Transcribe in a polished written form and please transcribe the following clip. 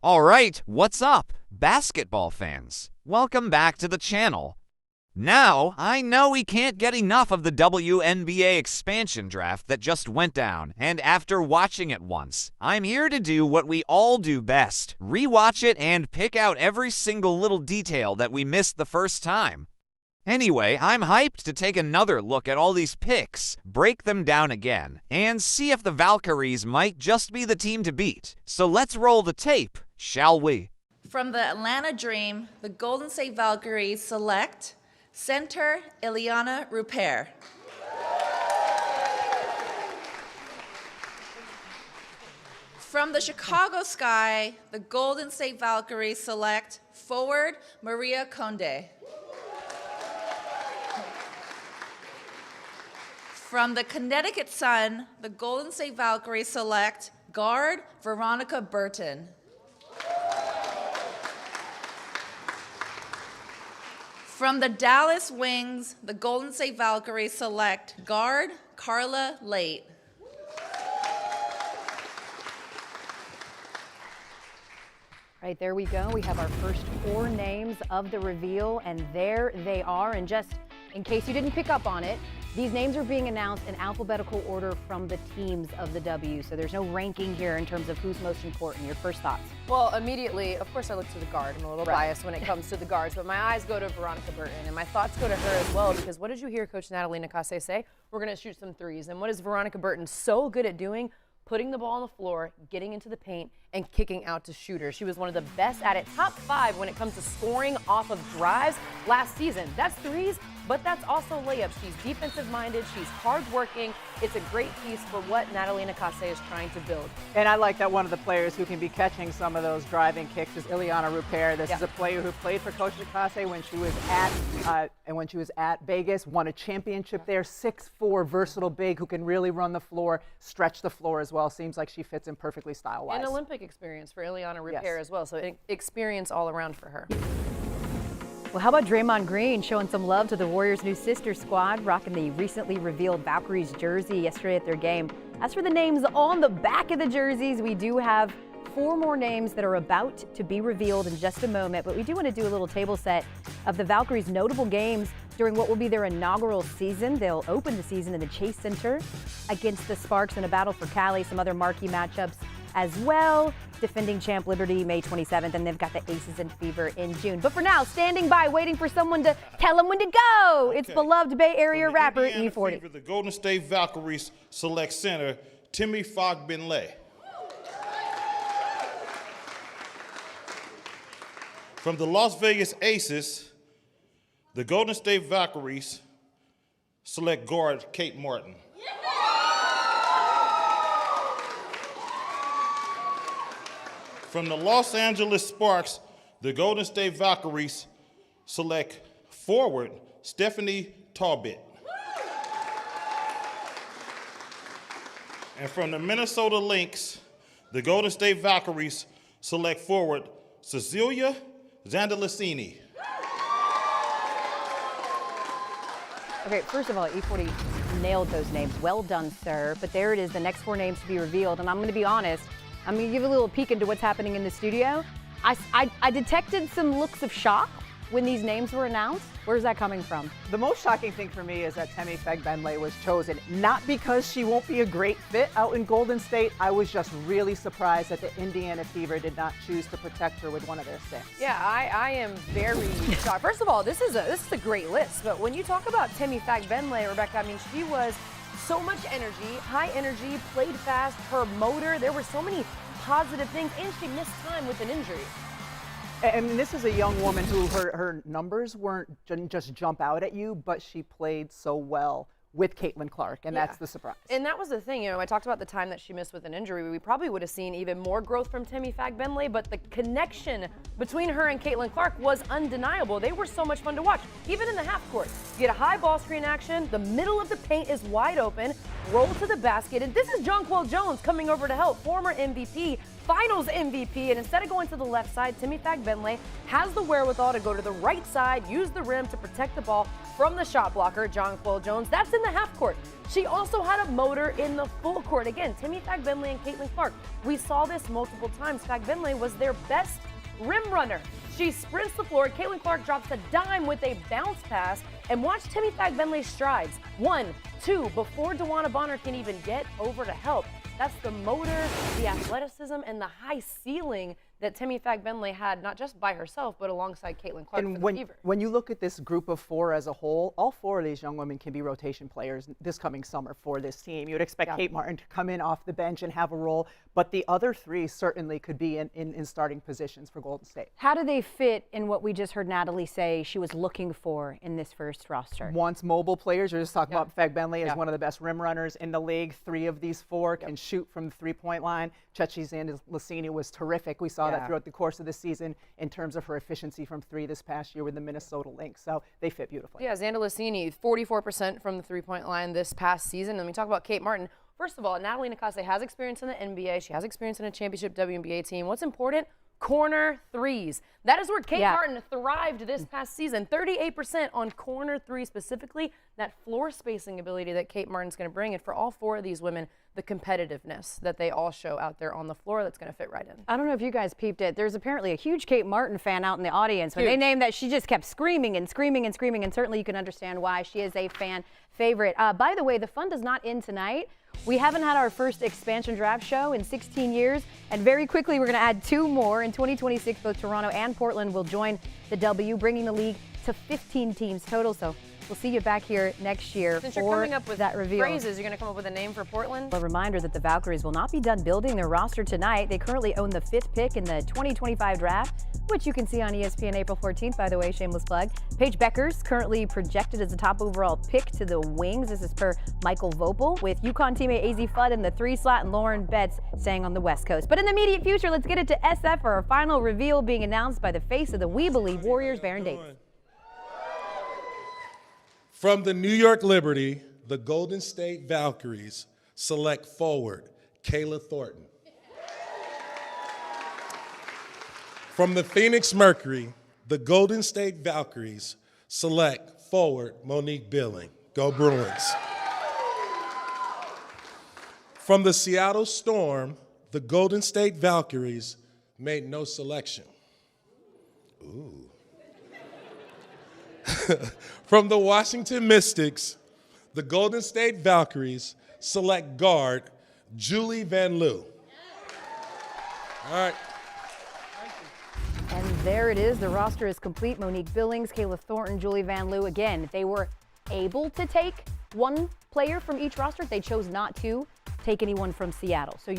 Alright, what's up, basketball fans? Welcome back to the channel. Now, I know we can't get enough of the WNBA expansion draft that just went down, and after watching it once, I'm here to do what we all do best, rewatch it and pick out every single little detail that we missed the first time. Anyway, I'm hyped to take another look at all these picks, break them down again, and see if the Valkyries might just be the team to beat. So let's roll the tape, shall we? From the Atlanta Dream, the Golden State Valkyries select center Ileana Rupert. From the Chicago Sky, the Golden State Valkyries select forward Maria Conde. From the Connecticut Sun, the Golden State Valkyries select guard Veronica Burton. From the Dallas Wings, the Golden State Valkyries select guard Carla Late. Right, there we go. We have our first 4 names of the reveal, and there they are. And just in case you didn't pick up on it, these names are being announced in alphabetical order from the teams of the W, so there's no ranking here in terms of who's most important. Your first thoughts? Well, immediately, of course, I look to the guard. I'm a little biased when it comes to the guards, but my eyes go to Veronica Burton, and my thoughts go to her as well, because what did you hear Coach Natalie Nakase say? We're going to shoot some threes, and what is Veronica Burton so good at doing? Putting the ball on the floor, getting into the paint, and kicking out to shooters. She was one of the best at it, top 5 when it comes to scoring off of drives last season. That's threes, but that's also layups. She's defensive-minded, she's hardworking. It's a great piece for what Natalie Nakase is trying to build. And I like that one of the players who can be catching some of those driving kicks is Ileana Rupert. This is a player who played for Coach Nakase when she was at Vegas, won a championship there. 6'4", versatile big who can really run the floor, stretch the floor as well. Seems like she fits in perfectly style-wise. And Olympic experience for Ileana Rupert as well, so experience all around for her. Well, how about Draymond Green showing some love to the Warriors' new sister squad, rocking the recently revealed Valkyries jersey yesterday at their game. As for the names on the back of the jerseys, we do have 4 more names that are about to be revealed in just a moment, but we do want to do a little table set of the Valkyries' notable games during what will be their inaugural season. They'll open the season in the Chase Center against the Sparks in a battle for Cali, some other marquee matchups as well. Defending champ Liberty May 27th, and they've got the Aces and Fever in June. But for now, standing by, waiting for someone to tell them when to go. Okay. It's beloved Bay Area rapper E40. Fever, the Golden State Valkyries select center Timmy Fogbenlay. From the Las Vegas Aces, the Golden State Valkyries select guard Kate Martin. From the Los Angeles Sparks, the Golden State Valkyries select forward Stephanie Talbot. And from the Minnesota Lynx, the Golden State Valkyries select forward Cecilia Zandalicini. Okay, first of all, E40 nailed those names. Well done, sir. But there it is, the next 4 names to be revealed. And I'm going to be honest, I'm going to give a little peek into what's happening in the studio. I detected some looks of shock when these names were announced. Where's that coming from? The most shocking thing for me is that Timmy Fogbenlay was chosen, not because she won't be a great fit out in Golden State. I was just really surprised that the Indiana Fever did not choose to protect her with one of their 6. Yeah, I am very shocked. First of all, this is a great list, but when you talk about Timmy Fogbenlay, Rebecca, I mean, she was so much energy, high energy, played fast, her motor, there were so many positive things, and she missed time with an injury. And this is a young woman who her numbers didn't just jump out at you, but she played so well with Caitlin Clark, and that's the surprise. And that was the thing, you know, I talked about the time that she missed with an injury. We probably would have seen even more growth from Timmy Fogbenlay, but the connection between her and Caitlin Clark was undeniable. They were so much fun to watch, even in the half court. You get a high ball screen action, the middle of the paint is wide open, roll to the basket, and this is Jonquel Jones coming over to help, former MVP, Finals MVP, and instead of going to the left side, Timmy Fagbenle has the wherewithal to go to the right side, use the rim to protect the ball from the shot blocker, Jonquil Jones. That's in the half court. She also had a motor in the full court. Again, Timmy Fagbenle and Caitlin Clark. We saw this multiple times. Fagbenle was their best rim runner. She sprints the floor. Caitlin Clark drops a dime with a bounce pass. And watch Timmy Fagbenle's strides. 1, 2, before DeWanna Bonner can even get over to help. That's the motor, the athleticism, and the high ceiling that Timmy Fagbenle had, not just by herself, but alongside Caitlin Clark And for the Fever. when you look at this group of 4 as a whole, all 4 of these young women can be rotation players this coming summer for this team. You would expect Kate Martin to come in off the bench and have a role, but the other 3 certainly could be in starting positions for Golden State. How do they fit in what we just heard Natalie say she was looking for in this first roster? Wants mobile players. You're just talking about Fagbenle as one of the best rim runners in the league. 3 of these 4 can shoot from the three-point line. Chechi Zandalicini was terrific. We saw that throughout the course of the season in terms of her efficiency from 3 this past year with the Minnesota Lynx. So they fit beautifully. Yeah, Zandalicini, 44% from the three-point line this past season. And we talk about Kate Martin. First of all, Natalie Nakase has experience in the NBA. She has experience in a championship WNBA team. What's important? Corner threes. That is where Kate Martin thrived this past season. 38% on corner threes specifically. That floor spacing ability that Kate Martin's going to bring. And for all 4 of these women, the competitiveness that they all show out there on the floor, that's going to fit right in. I don't know if you guys peeped it. There's apparently a huge Kate Martin fan out in the audience. When they named that, she just kept screaming and screaming and screaming. And certainly you can understand why. She is a fan favorite. By the way, the fun does not end tonight. We haven't had our first expansion draft show in 16 years, and very quickly we're going to add 2 more. In 2026, both Toronto and Portland will join the W, bringing the league to 15 teams total. So we'll see you back here next year. Since for you're coming up with that reveal. phrases, you're going to come up with a name for Portland? A reminder that the Valkyries will not be done building their roster tonight. They currently own the 5th pick in the 2025 draft, which you can see on ESPN April 14th, by the way, shameless plug. Paige Beckers currently projected as the top overall pick to the Wings. This is per Michael Vopel, with UConn teammate AZ Flood in the 3 slot and Lauren Betts staying on the West Coast. But in the immediate future, let's get it to SF for our final reveal being announced by the face of the We Believe Warriors, Baron Davis. From the New York Liberty, the Golden State Valkyries select forward Kayla Thornton. From the Phoenix Mercury, the Golden State Valkyries select forward Monique Billing. Go Bruins. From the Seattle Storm, the Golden State Valkyries made no selection. Ooh. From the Washington Mystics, the Golden State Valkyries select guard Julie Van Loo. All right. And there it is. The roster is complete. Monique Billings, Kayla Thornton, Julie Van Loo. Again, they were able to take one player from each roster. They chose not to take anyone from Seattle. So